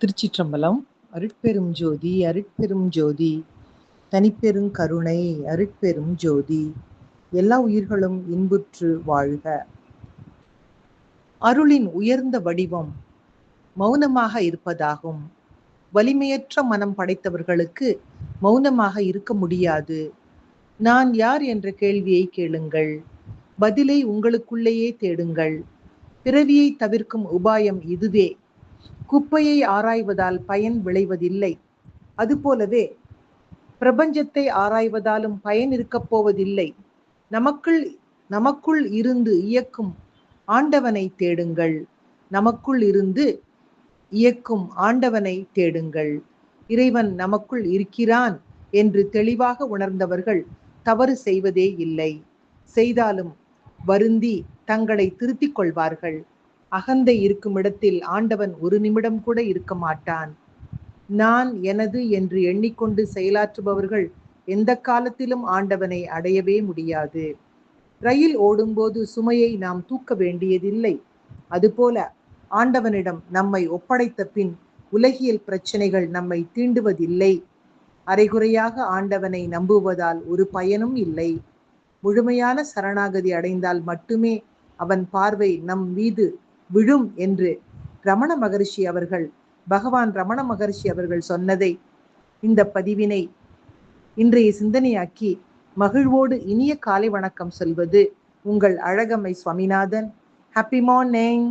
திருச்சிற்றம்பலம். அருட்பெரும் ஜோதி அருட்பெரும் ஜோதி தனிப்பெரும் கருணை அருட்பெரும் ஜோதி. எல்லா உயிர்களும் இன்புற்று வாழ்க. அருளின் உயர்ந்த வடிவம் மௌனமாக இருப்பதாகும். வலிமையற்ற மனம் படைத்தவர்களுக்கு மௌனமாக இருக்க முடியாது. நான் யார் என்ற கேள்வியை கேளுங்கள். பதிலை உங்களுக்குள்ளேயே தேடுங்கள். பிறவியை தவிர்க்கும் உபாயம் இதுவே. குப்பையை ஆராய்வதால் பயன் விளைவதில்லை. அதுபோலவே பிரபஞ்சத்தை ஆராய்வதாலும் பயன் இருக்கப் போவதில்லை. நமக்குள் இருந்து இயக்கும் ஆண்டவனை தேடுங்கள். நமக்குள் இருந்து இயக்கும் ஆண்டவனை தேடுங்கள். இறைவன் நமக்குள் இருக்கிறான் என்று தெளிவாக உணர்ந்தவர்கள் தவறு செய்வதே இல்லை. செய்தாலும் வருந்தி தங்களை திருத்திக் கொள்வார்கள். அகந்தை இருக்கும் இடத்தில் ஆண்டவன் ஒரு நிமிடம் கூட இருக்க மாட்டான். நான் எனது என்று எண்ணிக்கொண்டு செயலாற்றுபவர்கள் எந்த காலத்திலும் ஆண்டவனை அடையவே முடியாது. ரயில் ஓடும்போது சுமையை நாம் தூக்க வேண்டியதில்லை. அதுபோல ஆண்டவனிடம் நம்மை ஒப்படைத்த பின் உலகியல் பிரச்சனைகள் நம்மை தீண்டுவதில்லை. அரைகுறையாக ஆண்டவனை நம்புவதால் ஒரு பயனும் இல்லை. முழுமையான சரணாகதி அடைந்தால் மட்டுமே அவன் பார்வை நம் மீது விழும் என்று பகவான் ரமண மகரிஷி அவர்கள் சொன்னதை இந்த பதிவினை இன்றைய சிந்தனையாக்கி மகிழ்வோடு இனிய காலை வணக்கம் சொல்வது உங்கள் அழகம்மை சுவாமிநாதன். Happy morning.